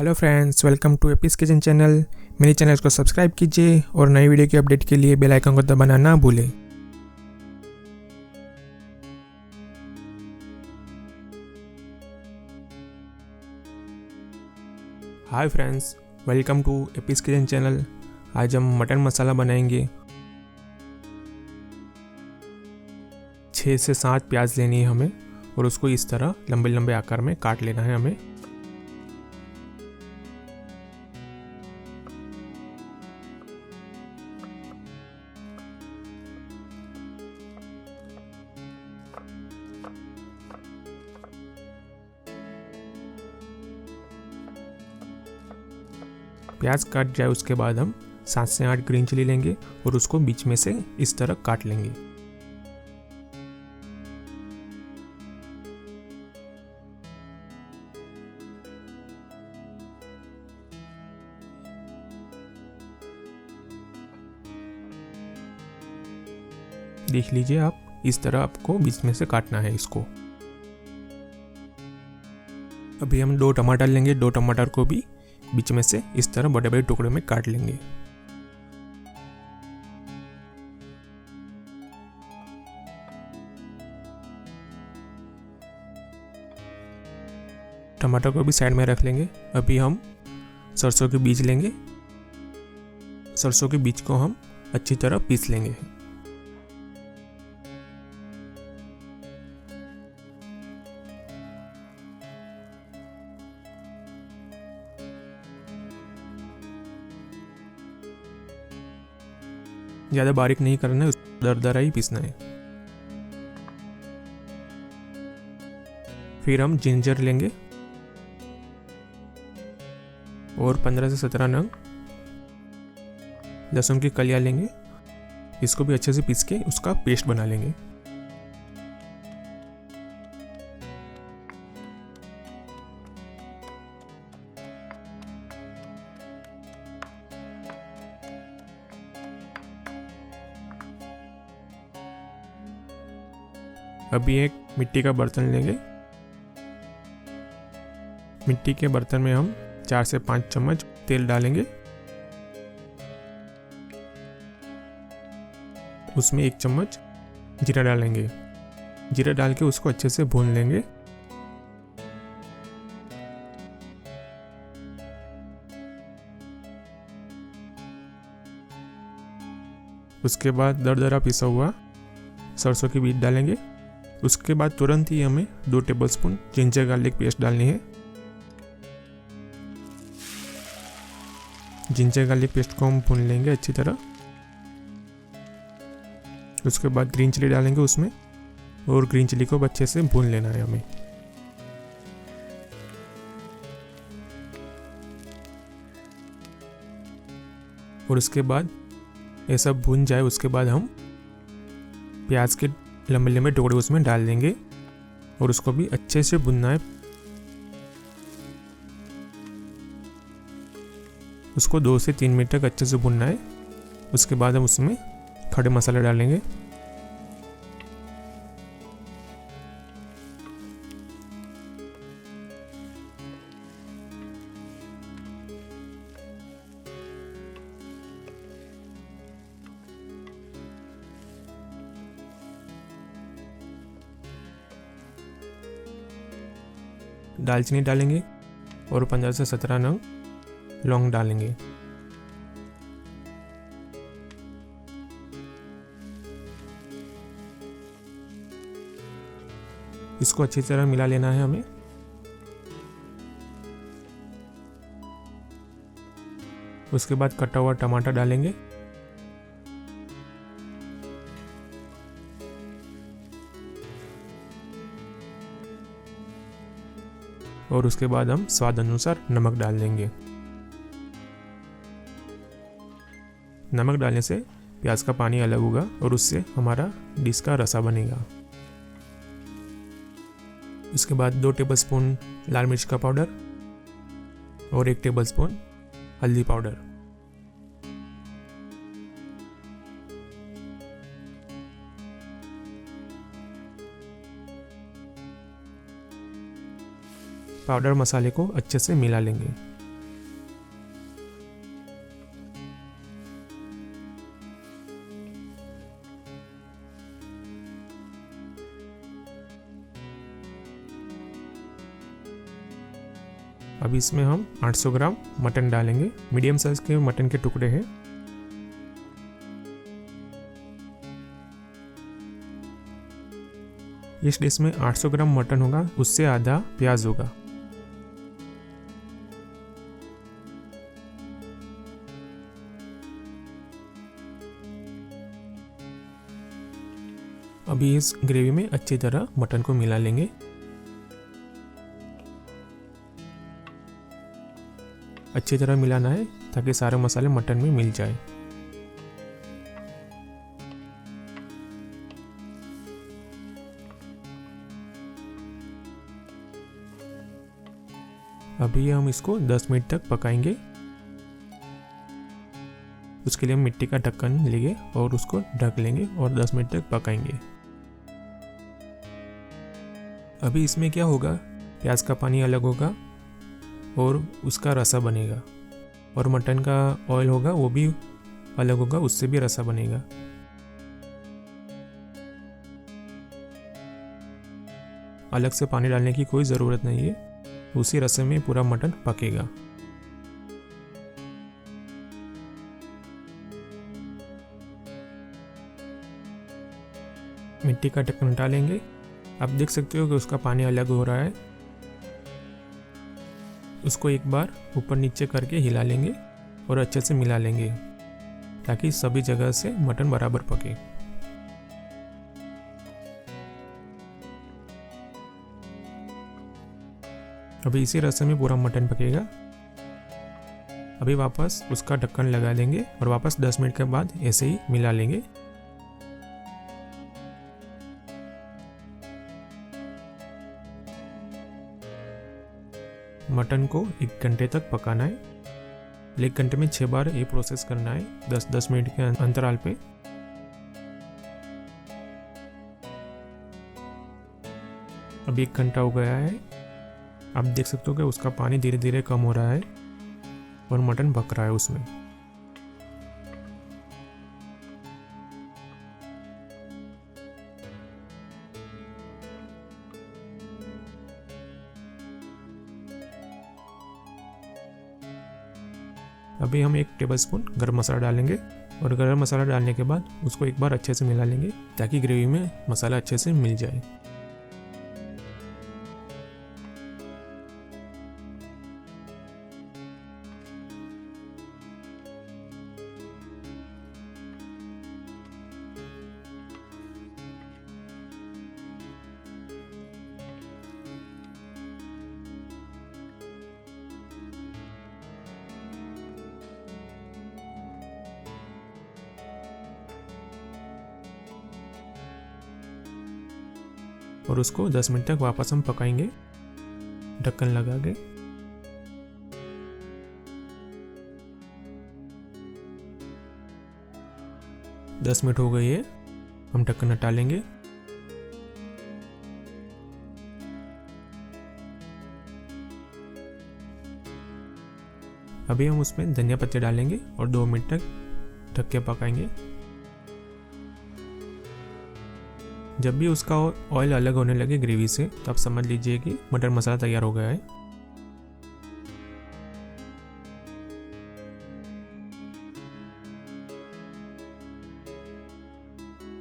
Hello friends, welcome to AP's kitchen channel. मेरे channel को subscribe कीजिए और नई वीडियो की अपडेट के लिए बेल आइकन को दबाना ना भूलें। Hi friends, welcome to AP's kitchen channel. आज हम मटन मसाला बनाएंगे। 6 से 7 प्याज लेनी है हमें और उसको इस तरह लंबे लंबे आकार में काट लेना है हमें। प्याज काट जाए उसके बाद हम 7 से 8 ग्रीन चिली लेंगे और उसको बीच में से इस तरह काट लेंगे। देख लीजिए आप, इस तरह आपको बीच में से काटना है इसको। अभी हम 2 टमाटर लेंगे। 2 टमाटर को भी बीच में से इस तरह बड़े बड़े टुकड़े में काट लेंगे। टमाटर को भी साइड में रख लेंगे। अभी हम सरसों के बीज लेंगे। सरसों के बीज को हम अच्छी तरह पीस लेंगे। ज़्यादा बारीक नहीं करना है, दरदरा ही पीसना है। फिर हम जिंजर लेंगे और 15 से 17 नंग लहसुन की कलियां लेंगे। इसको भी अच्छे से पीस के उसका पेस्ट बना लेंगे। अभी एक मिट्टी का बर्तन लेंगे। मिट्टी के बर्तन में हम 4 से 5 चम्मच तेल डालेंगे। उसमें 1 चम्मच जीरा डालेंगे। जीरा डाल के उसको अच्छे से भून लेंगे। उसके बाद दरदरा पिसा हुआ सरसों के बीज डालेंगे। उसके बाद तुरंत ही हमें 2 टेबलस्पून जिंजर गार्लिक पेस्ट डालनी है। जिंजर गार्लिक पेस्ट को हम भून लेंगे अच्छी तरह। उसके बाद ग्रीन चिली डालेंगे उसमें और ग्रीन चिली को अच्छे से भून लेना है हमें। और उसके बाद ये सब भून जाए उसके बाद हम प्याज के लंबे लंबे टुकड़े उसमें डाल देंगे और उसको भी अच्छे से भुनना है। उसको 2 से 3 मिनट तक अच्छे से भुनना है। उसके बाद हम उसमें खड़े मसाले डालेंगे। दालचीनी डालेंगे और 15 से 17 नंग लौंग डालेंगे। इसको अच्छी तरह मिला लेना है हमें। उसके बाद कटा हुआ टमाटर डालेंगे। और उसके बाद हम स्वाद अनुसार नमक डाल देंगे। नमक डालने से प्याज का पानी अलग होगा और उससे हमारा डिश का रसा बनेगा। उसके बाद 2 टेबलस्पून लाल मिर्च का पाउडर और 1 टेबलस्पून हल्दी पाउडर। पाउडर मसाले को अच्छे से मिला लेंगे। अब इसमें हम 800 ग्राम मटन डालेंगे। मीडियम साइज के मटन के टुकड़े हैं। इस डिश में 800 ग्राम मटन होगा, उससे आधा प्याज होगा। अभी इस ग्रेवी में अच्छी तरह मटन को मिला लेंगे। अच्छी तरह मिलाना है ताकि सारे मसाले मटन में मिल जाए। अभी हम इसको 10 मिनट तक पकाएंगे। उसके लिए हम मिट्टी का ढक्कन लेंगे और उसको ढक लेंगे और 10 मिनट तक पकाएंगे। अभी इसमें क्या होगा, प्याज का पानी अलग होगा और उसका रसा बनेगा, और मटन का ऑयल होगा वो भी अलग होगा, उससे भी रसा बनेगा। अलग से पानी डालने की कोई ज़रूरत नहीं है, उसी रसे में पूरा मटन पकेगा। मिट्टी का ढक्कन हटा लेंगे। आप देख सकते हो कि उसका पानी अलग हो रहा है। उसको एक बार ऊपर नीचे करके हिला लेंगे और अच्छे से मिला लेंगे ताकि सभी जगह से मटन बराबर पके। अभी इसी रसे में पूरा मटन पकेगा। अभी वापस उसका ढक्कन लगा देंगे और वापस 10 मिनट के बाद ऐसे ही मिला लेंगे। मटन को 1 घंटे तक पकाना है। 1 घंटे में 6 बार ये प्रोसेस करना है, 10-10 मिनट के अंतराल पे। अब 1 घंटा हो गया है। आप देख सकते हो कि उसका पानी धीरे धीरे कम हो रहा है और मटन पक रहा है उसमें। अभी हम 1 टेबलस्पून गरम मसाला डालेंगे और गरम मसाला डालने के बाद उसको एक बार अच्छे से मिला लेंगे ताकि ग्रेवी में मसाला अच्छे से मिल जाए। और उसको 10 मिनट तक वापस हम पकाएंगे ढक्कन लगा के। दस मिनट हो गई है, हम ढक्कन हटा लेंगे। अभी हम उसमें धनिया पत्ते डालेंगे और 2 मिनट तक ढक के पकाएंगे। जब भी उसका ऑयल अलग होने लगे ग्रेवी से, तो आप समझ लीजिए कि मटर मसाला तैयार हो गया है।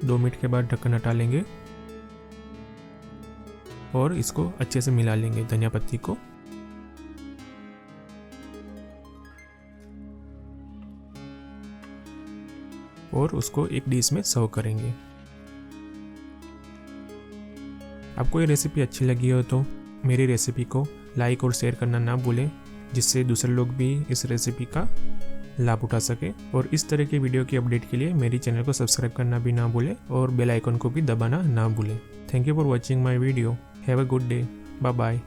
दो मिनट के बाद ढक्कन हटा लेंगे और इसको अच्छे से मिला लेंगे धनिया पत्ती को। और उसको एक डिश में सर्व करेंगे। आपको ये रेसिपी अच्छी लगी हो तो मेरी रेसिपी को लाइक और शेयर करना ना भूलें, जिससे दूसरे लोग भी इस रेसिपी का लाभ उठा सके। और इस तरह की वीडियो की अपडेट के लिए मेरी चैनल को सब्सक्राइब करना भी ना भूलें और बेल आइकन को भी दबाना ना भूलें। Thank you for watching my video. Have a good day. Bye bye.